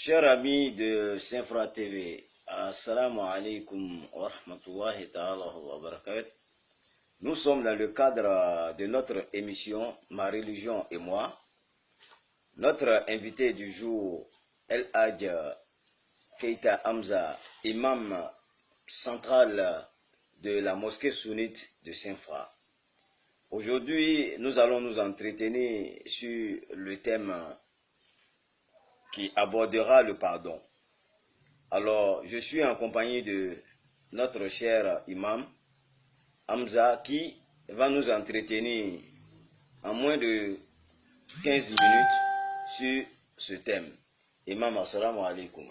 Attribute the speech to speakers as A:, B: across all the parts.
A: Chers amis de Saint-Fra TV, Assalamu alaikum wa rahmatullahi ta'ala wa barakatuh. Nous sommes dans le cadre de notre émission Ma religion et moi. Notre invité du jour, El Hadj Keita Hamza, imam central de la mosquée sunnite de Saint-Fra. Aujourd'hui, nous allons nous entretenir sur le thème qui abordera le pardon. Alors, je suis en compagnie de notre cher imam Hamza qui va nous entretenir en moins de 15 minutes sur ce thème. Imam, assalamu alaikum.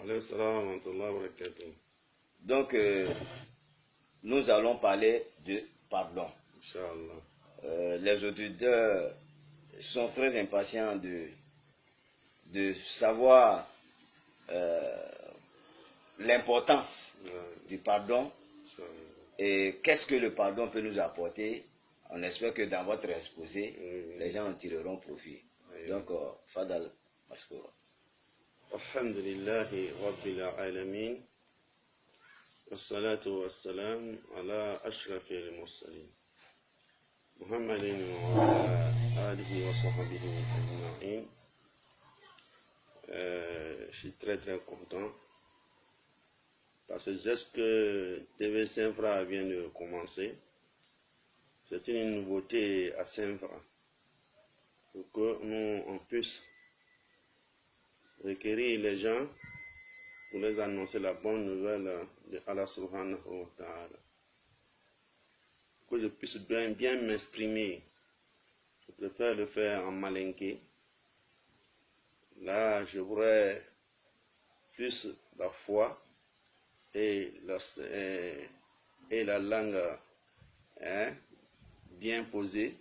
A: Donc, nous allons parler de pardon. Les auditeurs sont très impatients de savoir l'importance du pardon et qu'est-ce que le pardon peut nous apporter. On espère que dans votre exposé, les gens en tireront profit. Donc, Fadal, Mashkoura.
B: Alhamdulillahi Rabbil Alamin. Wassalatu wassalam ala ashrafil mursalin. Muhammadin wa ala alihi wa sahbihi ajma'in. Je suis très content parce que c'est ce que TV Saint-Fra vient de commencer. C'est une nouveauté à Saint-Fra pour que nous on puisse requérir les gens pour les annoncer la bonne nouvelle de Allah subhanahu wa ta'ala. Que je puisse bien m'exprimer. Je préfère le faire en malinqué. Là, je voudrais plus la foi et la langue bien posée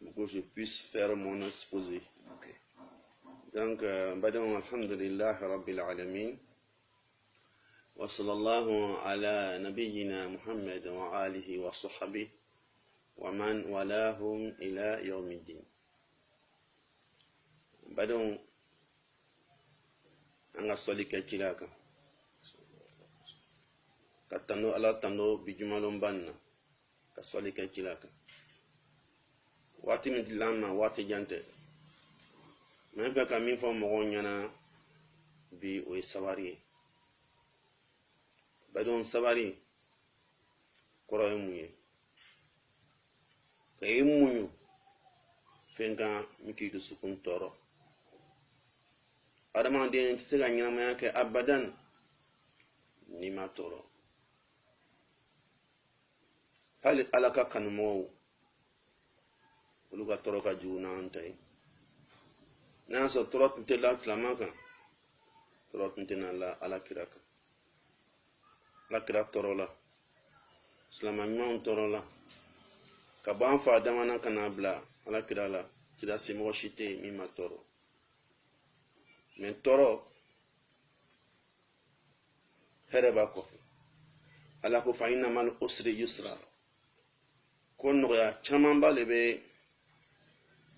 B: pour que je puisse faire mon exposé. Donc, alhamdulillah rabbil alamin wa sallallahu ala nabiyyina Muhammad wa alihi wa sahbihi wa man walahum ila yawmiddin. Badon anga soli kachilaka katano ala tano bijumalon banna ka soli kachilaka wati min lama wati jante men be ka min fo mo nyana bi o sawari badon sawari koro muye kay muyu fenga miki du sukun toro adama den tiga nyama yake abadan ni matoro hali alaka kanumo uluga toro ka juna antai na so toro tinte la islamaka toro tinte na la ala kiraka la kira toro la islamanya toro la ka ban fa adama na kana bla ala kira la kira se mo shite mi matoro men toro hereba ko ala ko fa inna mal usri yusra kon no ya chamamba lebe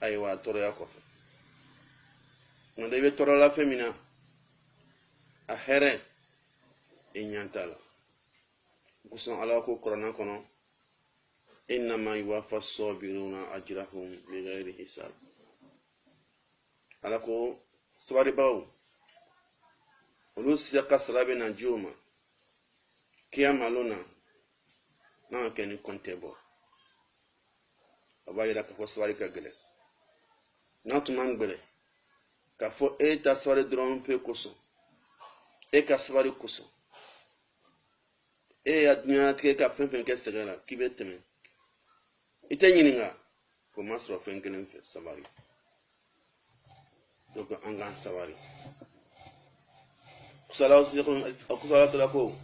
B: aywa toro ya ko no lebe toro la femina a here e nyantala kuson ala ko korona kono inna ma yuwaffa sabiruna ajrahum bighairi hisab ala ko swari baw olu siya sarabe na juma kiyama lona na keni kontebo abayira ka fo swari ka gele na tuman gbele ka fo ta swari dron pe koso ka swari koso adunya tike ka fen ke segala kibeteme ite nyininga ko masro fen kelen fe sabari donc angan sawari salatu lako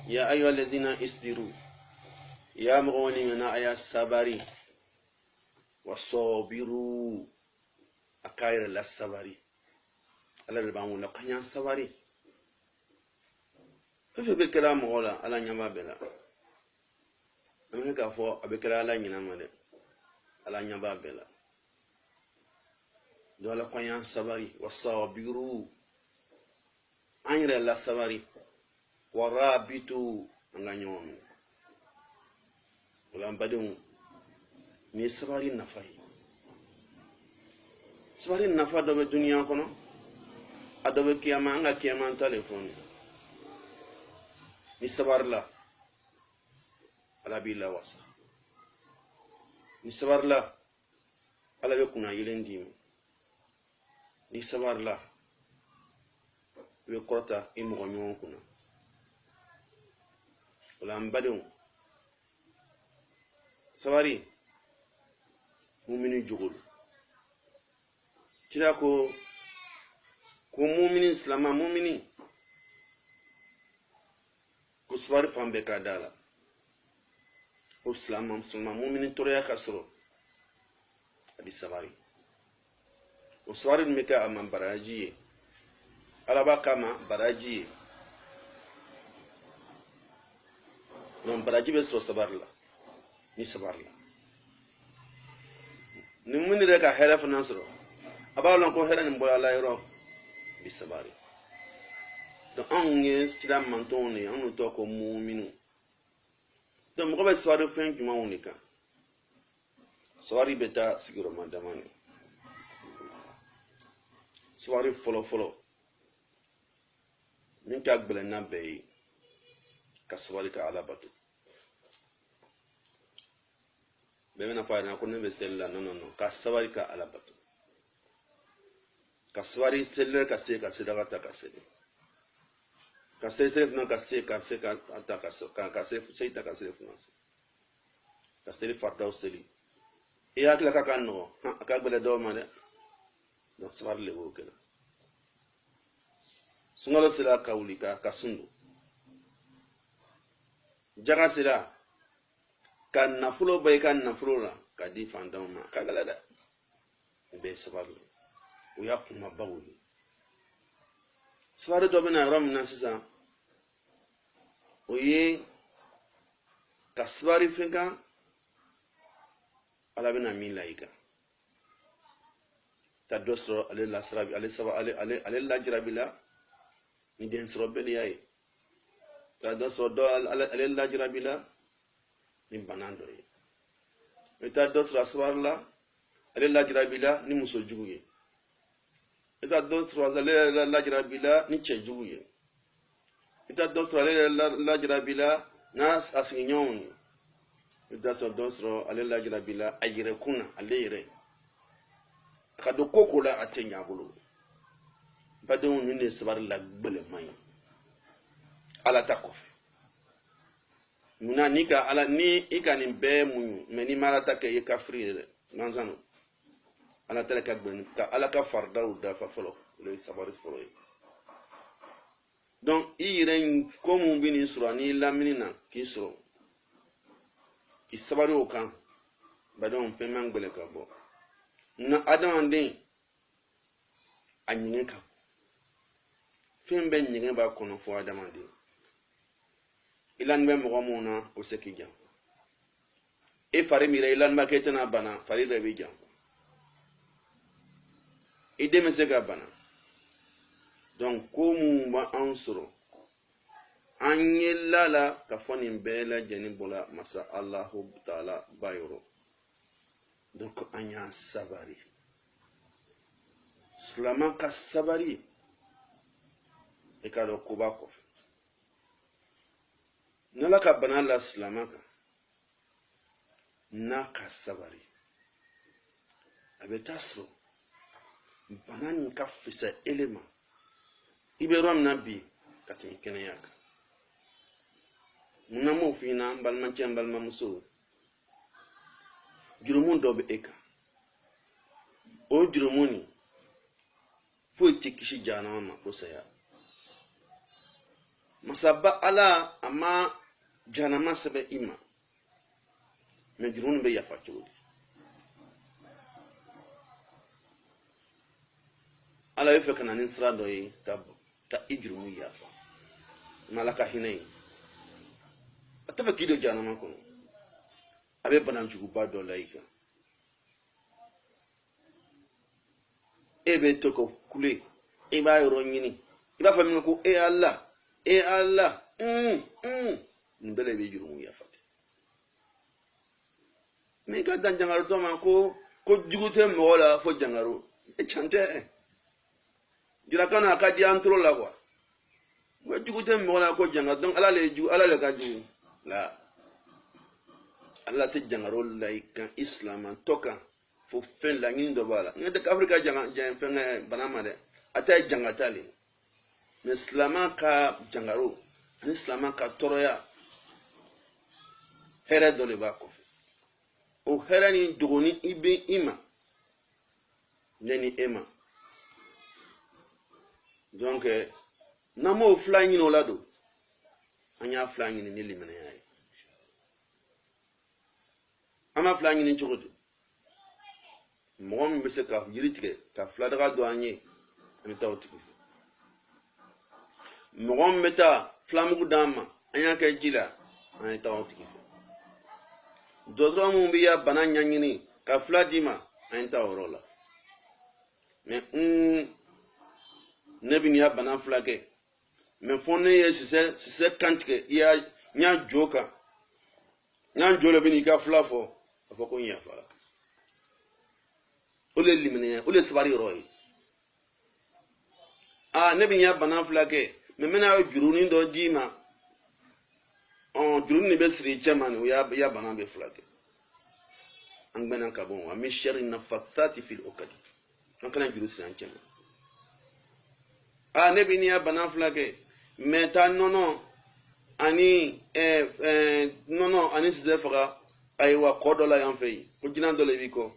B: ya ayyuha allazina isbiru ya mugawani na aya sabari wasabiru akaira la sabari ala bangu la kanya sabari fefe be kala mola ala nyama bela ameka fo abekala ala nyina male ala nyaba bela dola kwanya sabari wasabiru an yɛrɛ la sabari warabitu an ka ɲɔgɔn minɛ o la an badenw ni sabari nafa ye sabari nafa dɔ bɛ duniya kɔnɔ a dɔ bɛ kiyama an ka kiyama ta le fɔ ni sabari la ala b'i lawasa ni sabari la ala bɛ kunna yelen d'i ma ni sabari la i bɛ kɔrɔta i mɔgɔ ɲɔgɔn kunna o la an badenw sabari mumini jogolo kira ko mumini silama mumini ko sabari fan bɛɛ ka da la ko silama mumini tɔɔrɔya ka sɔrɔ a bɛ sabari o sabari min bɛ kɛ a ma baraji ye ala b'a kama baraji ye donc baraji bɛ sɔrɔ sabari la ni sabari la ni mun yɛrɛ ka hɛrɛ fana sɔrɔ a b'a lɔn ko hɛrɛ nin bɔra ala yɔrɔ bi sabari donc anw ye sira mantɔnw de anw tɔgɔ ko muminu donc mɔgɔ bɛ sabari fɛn jumɛnw de kan sabari bɛ taa sigiyɔrɔma dama de sabari fɔlɔfɔlɔ min ka gɛlɛn n'a bɛɛ ye ka sabari ka ala bato bɛɛ bɛna fɔ a ɲɛna ko ne bɛ seli la non ka sabari ka ala bato ka sabari seli ka se ka sedaka ta ka seli ka seli fana ka se ka ta ka se ta ka seli fana ka seli fardaw seli i hakili ka kan nɔgɔ a ka gɛlɛn dɔw ma dɛ donc sabari le b'o kɛ sunkalo sera ka wuli ka sundu jaga sera ka nafolo bɔ i ka nafolo la ka di fantanw ma ka gɛlɛn dɛ o bɛɛ ye sabari o y'a kumabaw ye sabari dɔ bɛna yɔrɔ min na sisan o ye ka sabari fɛn kan ala bɛna min la i kan ka dɔ sɔrɔ ale lasirabi ale lajarabi la ni den sɔrɔ bɛliya ye ka dɔ sɔrɔ ale lajarabi la ni bana dɔ ye i bɛ taa dɔ sɔrɔ a sabari la ale lajarabi la ni muso jugu ye i bɛ taa dɔ sɔrɔ ale lajarabi la ni cɛ jugu ye i bɛ taa dɔ sɔrɔ ale lajarabi la n'a sigiɲɔgɔnw ye i bɛ taa sɔrɔ dɔ sɔrɔ ale lajarabi la a yɛrɛkun na ale yɛrɛ a ka don ko ko la a tɛ ɲɛ a bolo badenw ni ne sabari la gbɛlɛman ye ala ta kɔfɛ munna ni i ka nin bɛɛ muɲu mɛ ni ma ala ta kɛ i ye kafiri ye dɛ gansan no ala ta ka gbɛlɛn ka ala ka faridaw dafa fɔlɔ o ye sabari fɔlɔ ye donc i yɛrɛ ko mun bɛ nin sɔrɔ n'i lamini na k'i sɔrɔ k'i sabari o kan badenw fɛn man gbɛlɛ ka bɔ na adamaden a ɲinɛ ka fɛn bɛɛ ɲinɛ b'a kɔnɔ fɔ adamaden i lani bɛ mɔgɔ mun na o se k'i jan i fari mira i lani b'a kɛ i tɛna bana fari dɔ b'i jan i den bɛ se ka bana donc ko mun b'an sɔrɔ an ye lala ka fɔ nin bɛɛ lajɛlen bɔra masa alahu taala ba yɔrɔ donc an y'a sabari silama ka sabari i k'a dɔn ko b'a kɔfɛ n'ala ka bana la silama kan n'a ka sabari a bɛ taa sɔrɔ bana nin ka fisa ele ma i bɛ yɔrɔ min na bi ka tɛmɛ kɛnɛya kan munna m'o f'i ɲɛna n balimacɛ n balimamuso jurumu dɔ bɛ e kan o jurumu nin foyi tɛ kisi jahanama ma ko saya masaba ala a ma jahanama sɛbɛn i ma mɛ jurumu nin bɛ yafa cogo di ala bɛ fɛ ka na ni sira dɔ ye ka i jurumu yafa mɛ ala ka hinɛ ye a tɛ fɛ k'i don jahanama kɔnɔ a bɛ banajuguba dɔ la i kan e bɛ to ka kule i b'a yɔrɔ ɲini il va faire ko e Allah mbele be juru mu ya fati mais ga dan jangaru to man ko jugute mo la fo jangaru e chante jira kana ka di antro la quoi ko jugute mo la ko jangaru donc ala le ka ju la ala te jangaru la kan islam toka fo fen la ngin do bala ngade afrika jang fen banama de ata jangatali mais islam ka jangaru ani islam ka toroya here do le ba ko o here ni dogoni ibe ima neni ema donc namo flangi no lado anya flangi ni limene yayi ama flangi ni chogodi mom bese ka yiritike ka fladaga do anye ami tawtiki mom meta flamu dama anya ka jila ani tawtiki dozro mu biya bananya nyini ka fladima ani tawrola mais ne bi ya banan flake mais fonne ye c'est kantike ya nya joka nya jolo bi ni ka flafo afo ko nya fala ole limene ole sabari roy ne bi ya banan flake mais mena juruni do dima juruni be sri chaman ya banan be flake an bena ka bon wa min sharri nafathati fil uqadi an kana juru sri an chaman ne bi ya banan flake mais ta nono ani nono ani size faga aywa kodola yan fei ko jinan dole bi ko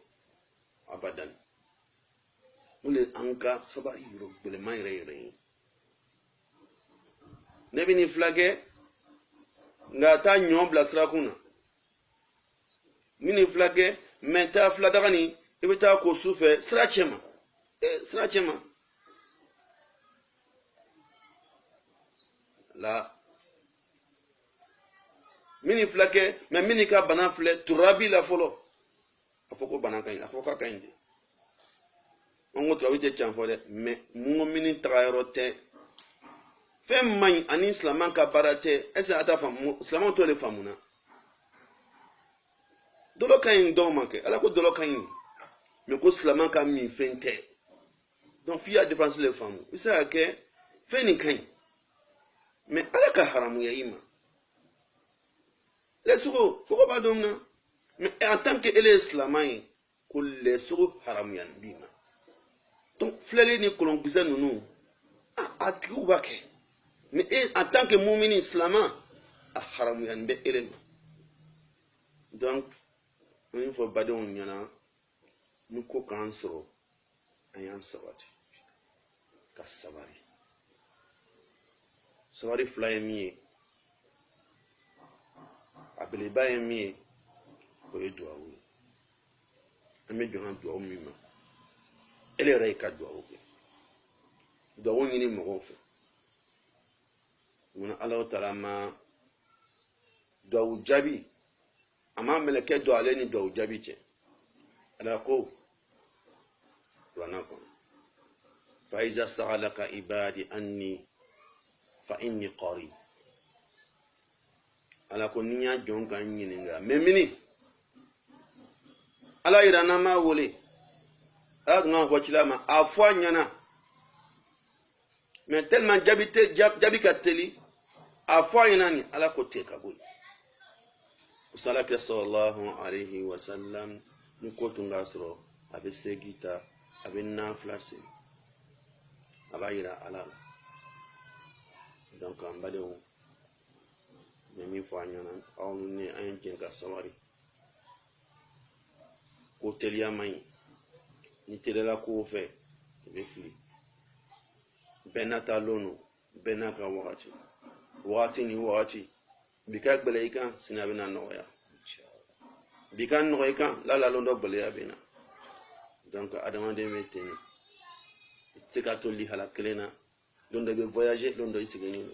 B: abadan ule anka sabari ro bele mai re ne bi ni flage nga ta nyon blasra kuna mini flage mais ta fladaga ni ibita ko sufe srachema srachema la mini flake mais mini ka bana fle turabi la folo apoko bana kan apoko kan ndi on trawi te chanfole mais mungo mini trayote fem man ani islaman ka barate esa ata famu islaman to le famuna dolo kan do manke ala ko dolo kan mais ko islaman ka mi fente donc fiya défense le famu isa ke feni kan mais ala ka haramu ya ima les sourds pourquoi pas domna mais en tant que les islamai que les sourds haramu yan bima donc flele ni kolon bisa nunu atiku bake mais en tant que mu'min islama haramu yan be elema donc il faut badon nyana nous ko kan soro ayan sabati ka sabari fly mi abele ba mi ko edwawo ame johan do mi ma ele re ka do wo ni mo fe mun Allah ta'ala ma do jabi ama meleke do ale ni do jabi che ala ko ranako fa iza sa'alaka ibadi anni fa inni qarib ala ko ninya jonka nyininga memini ala irana ma wole nga ko chilama afwa nyana mais tellement jabi kateli afwa yanani ala ko teka boy sallallahu sallallahu alayhi wa sallam ni ko tungasro abe segita abe naflasi abayira ala donc en badon mais fo anyana awnu ni ayen jenga sawari ko telia mai ni telela ko fe be fili benata lono benaka wakati ni wakati bika gbele ikan sinabe na noya bika no ikan la londo gbele ya bena donc adama de meteni c'est catholique à la clé londo be voyager londo isigeni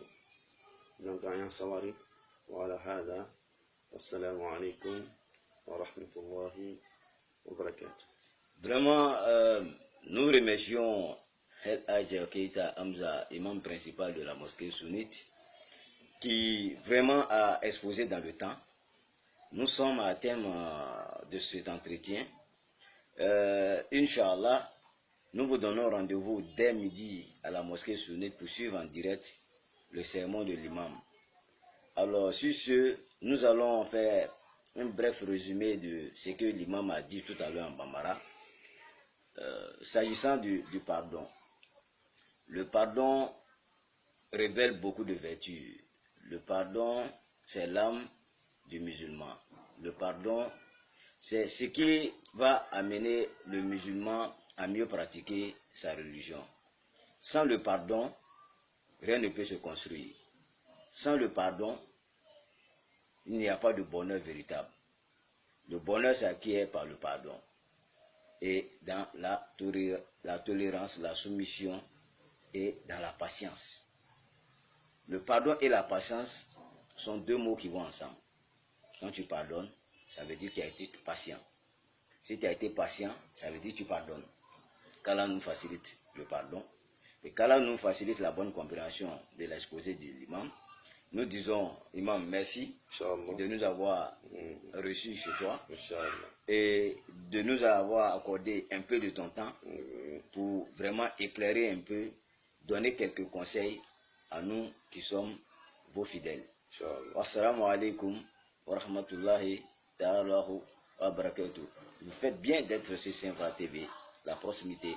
B: donc ayan sawari wala hada assalamu alaikum wa rahmatullahi wa barakatuh.
A: Vraiment nous remercions El Hadj Keita Hamza, imam principal de la mosquée sunnite, qui vraiment a exposé dans le temps. Nous sommes à thème de cet entretien. Inch'Allah, nous vous donnons rendez-vous dès midi à la mosquée sunnite pour suivre en direct le sermon de l'imam. Alors, sur ce, nous allons faire un bref résumé de ce que l'imam a dit tout à l'heure en Bambara. S'agissant du pardon, le pardon révèle beaucoup de vertus. Le pardon, c'est l'âme du musulman. Le pardon, c'est ce qui va amener le musulman à mieux pratiquer sa religion. Sans le pardon, rien ne peut se construire. Sans le pardon, il n'y a pas de bonheur véritable. Le bonheur s'acquiert par le pardon. Et dans la tolérance, la soumission et dans la patience. Le pardon et la patience sont deux mots qui vont ensemble. Quand tu pardonnes, ça veut dire que tu as été patient. Si tu as été patient, ça veut dire que tu pardonnes. Qu'Allah nous facilite le pardon. Et qu'Allah nous facilite la bonne compréhension de l'exposé de l'imam. Nous disons, imam, merci de nous avoir reçus chez toi et de nous avoir accordé un peu de ton temps pour vraiment éclairer un peu, donner quelques conseils à nous qui sommes vos fidèles. Assalamu alaikum wa rahmatullahi ta'ala wa barakatuh. Vous faites bien d'être sur Saint-Fra TV, la proximité.